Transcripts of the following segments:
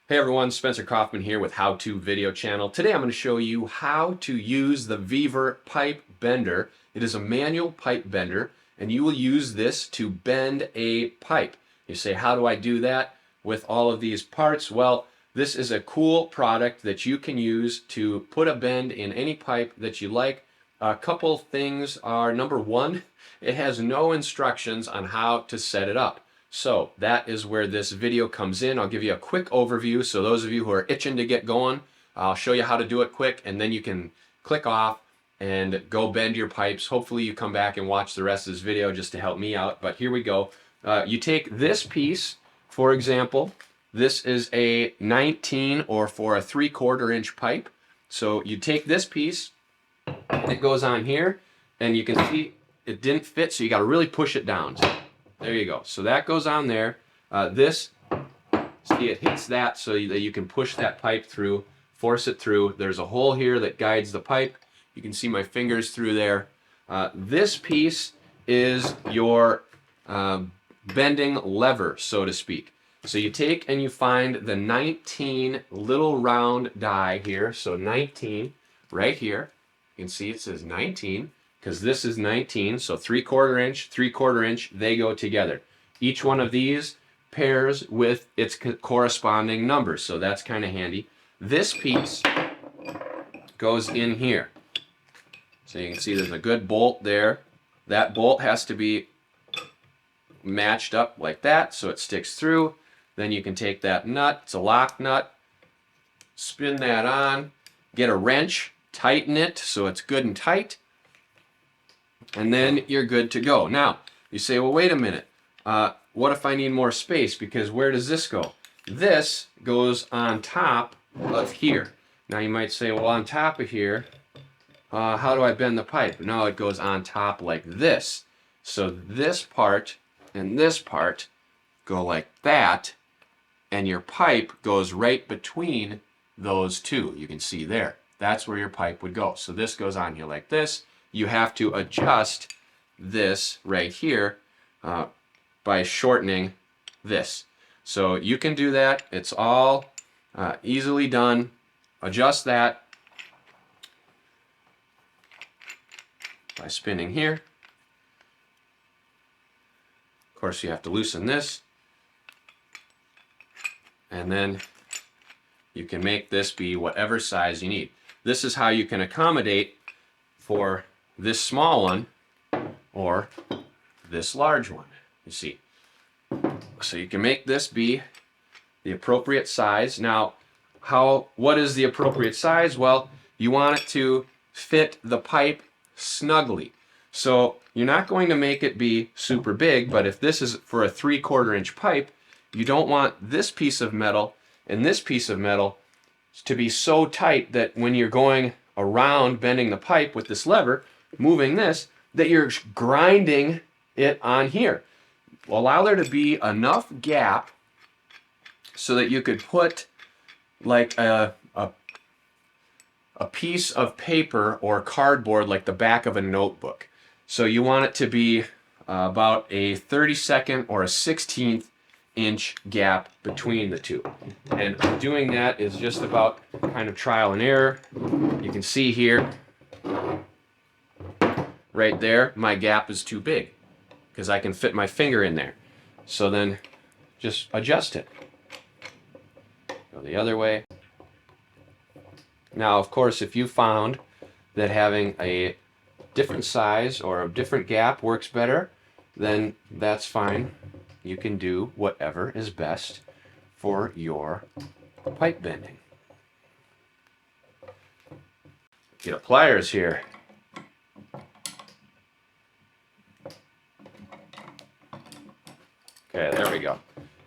Hey everyone, Spencer Kaufman here with How To Video Channel. Today I'm going to show you how to use the Vevor Pipe Bender. It is a manual pipe bender and you will use this to bend a pipe. You say, how do I do that with all of these parts? Well, this is a cool product that you can use to put a bend in any pipe that you like. A couple things are, number one, it has no instructions on how to set it up. So that is where this video comes in. I'll give you a quick overview. So those of you who are itching to get going, I'll show you how to do it quick, and then you can click off and go bend your pipes. Hopefully you come back and watch the rest of this video just to help me out. But here we go. You take this piece, for example, this is a 19 or for a 3/4 inch pipe. So you take this piece, it goes on here, and you can see it didn't fit, so you got to really push it down. So there you go. So that goes on there. See, it hits that so that you can push that pipe through, force it through. There's a hole here that guides the pipe. You can see my fingers through there. This piece is your bending lever, so to speak. So you take and you find the 19 little round die here. So 19 right here. You can see it says 19. Because this is 19, so 3/4 inch, 3/4 inch, they go together. Each one of these pairs with its corresponding numbers, so that's kind of handy. This piece goes in here. So you can see there's a good bolt there. That bolt has to be matched up like that so it sticks through. Then you can take that nut, it's a lock nut, spin that on, get a wrench, tighten it so it's good and tight, and then you're good to go. Now, you say, well, wait a minute. What if I need more space? Because where does this go? This goes on top of here. Now, you might say, well, on top of here, how do I bend the pipe? No, it goes on top like this. So this part and this part go like that, and your pipe goes right between those two. You can see there. That's where your pipe would go. So this goes on here like this. You have to adjust this right here by shortening this. So you can do that. It's all easily done. Adjust that by spinning here. Of course, you have to loosen this. And then you can make this be whatever size you need. This is how you can accommodate for this small one or this large one, you see. So you can make this be the appropriate size. Now, what is the appropriate size? Well, you want it to fit the pipe snugly. So you're not going to make it be super big, but if this is for a 3/4 inch pipe, you don't want this piece of metal and this piece of metal to be so tight that when you're going around bending the pipe with this lever, moving this, that you're grinding it on here. Allow there to be enough gap so that you could put like a piece of paper or cardboard like the back of a notebook. So you want it to be about a 32nd or a 16th inch gap between the two. And doing that is just about kind of trial and error. You can see here, right there, my gap is too big because I can fit my finger in there. So then just adjust it. Go the other way. Now, of course, if you found that having a different size or a different gap works better, then that's fine. You can do whatever is best for your pipe bending. Get a pliers here. Okay, there we go.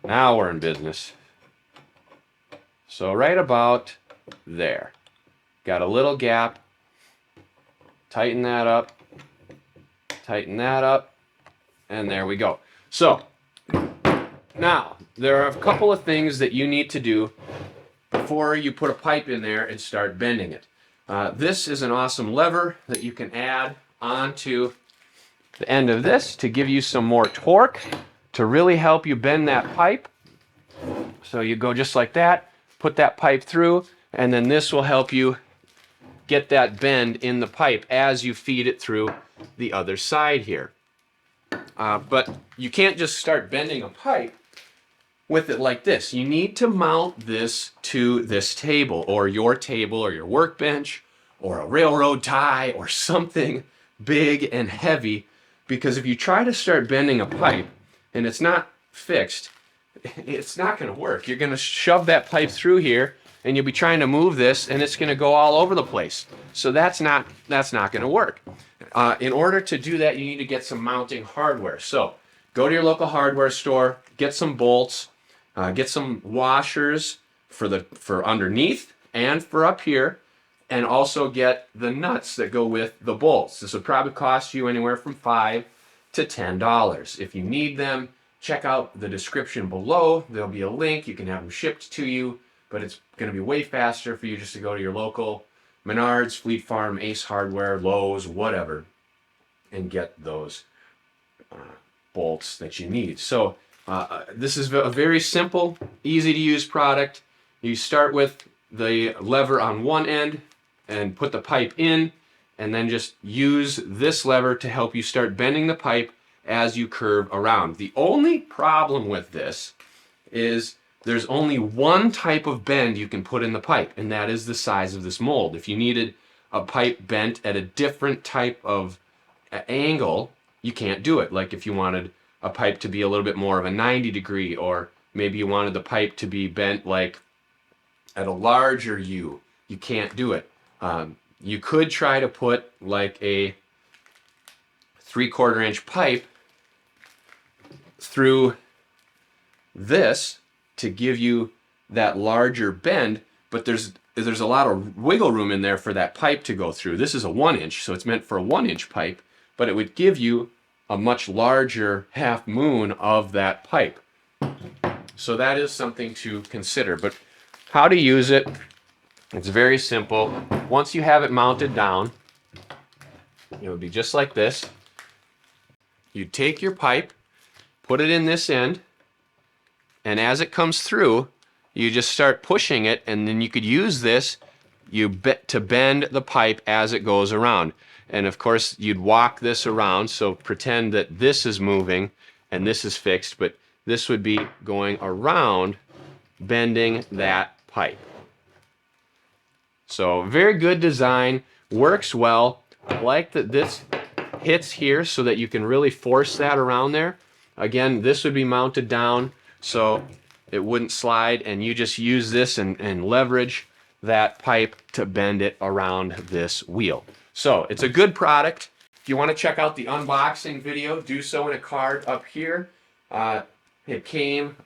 Now we're in business. So right about there. Got a little gap. Tighten that up. Tighten that up. And there we go. So now, there are a couple of things that you need to do before you put a pipe in there and start bending it. This is an awesome lever that you can add onto the end of this to give you some more torque to really help you bend that pipe. So you go just like that, put that pipe through, and then this will help you get that bend in the pipe as you feed it through the other side here. But you can't just start bending a pipe with it like this. You need to mount this to this table or your workbench or a railroad tie or something big and heavy, because if you try to start bending a pipe and it's not fixed, it's not going to work. You're going to shove that pipe through here and you'll be trying to move this and it's going to go all over the place. So that's not going to work. In order to do that, you need to get some mounting hardware. So go to your local hardware store, get some bolts, get some washers for underneath and for up here, and also get the nuts that go with the bolts. This would probably cost you anywhere from $5 to $10. If you need them, check out the description below. There'll be a link. You can have them shipped to you, but it's going to be way faster for you just to go to your local Menards, Fleet Farm, Ace Hardware, Lowe's, whatever, and get those bolts that you need. So this is a very simple, easy to use product. You start with the lever on one end and put the pipe in, and then just use this lever to help you start bending the pipe as you curve around. The only problem with this is there's only one type of bend you can put in the pipe, and that is the size of this mold. If you needed a pipe bent at a different type of angle, you can't do it. Like if you wanted a pipe to be a little bit more of a 90 degree, or maybe you wanted the pipe to be bent like at a larger U, you can't do it. You could try to put like a 3/4 inch pipe through this to give you that larger bend, but there's a lot of wiggle room in there for that pipe to go through. This is a 1 inch, so it's meant for a 1 inch pipe, but it would give you a much larger half moon of that pipe. So that is something to consider. But how to use it, it's very simple. Once you have it mounted down, it would be just like this. You take your pipe, put it in this end, and as it comes through, you just start pushing it, and then you could use this to bend the pipe as it goes around. And of course, you'd walk this around, so pretend that this is moving and this is fixed, but this would be going around, bending that pipe. So very good design, works well. I like that this hits here so that you can really force that around there. Again, this would be mounted down so it wouldn't slide, and you just use this and leverage that pipe to bend it around this wheel. So it's a good product. If you want to check out the unboxing video, do so in a card up here. It came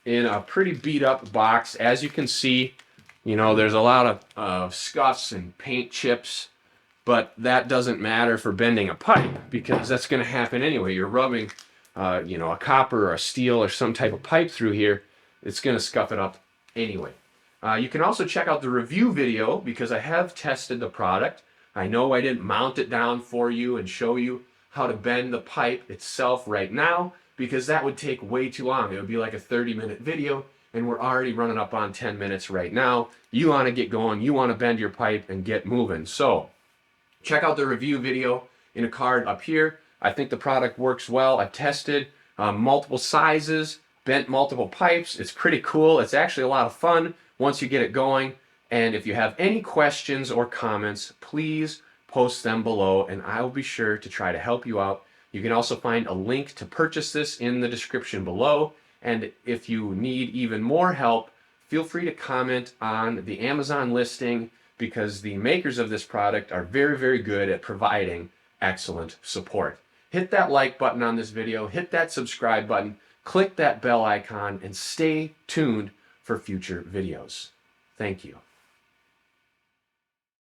in a pretty beat up box. As you can see, you know, there's a lot of scuffs and paint chips, but that doesn't matter for bending a pipe because that's going to happen anyway. You're rubbing you know, a copper or a steel or some type of pipe through here, it's going to scuff it up anyway. You can also check out the review video because I have tested the product. I know I didn't mount it down for you and show you how to bend the pipe itself right now because that would take way too long. It would be like a 30-minute video, and we're already running up on 10 minutes right now. You want to get going, you want to bend your pipe and get moving. So check out the review video in a card up here. I think the product works well. I've tested multiple sizes, bent multiple pipes. It's pretty cool. It's actually a lot of fun once you get it going. And if you have any questions or comments, please post them below and I will be sure to try to help you out. You can also find a link to purchase this in the description below. And if you need even more help, feel free to comment on the Amazon listing because the makers of this product are very, very good at providing excellent support. Hit that like button on this video, hit that subscribe button, click that bell icon, and stay tuned for future videos. Thank you.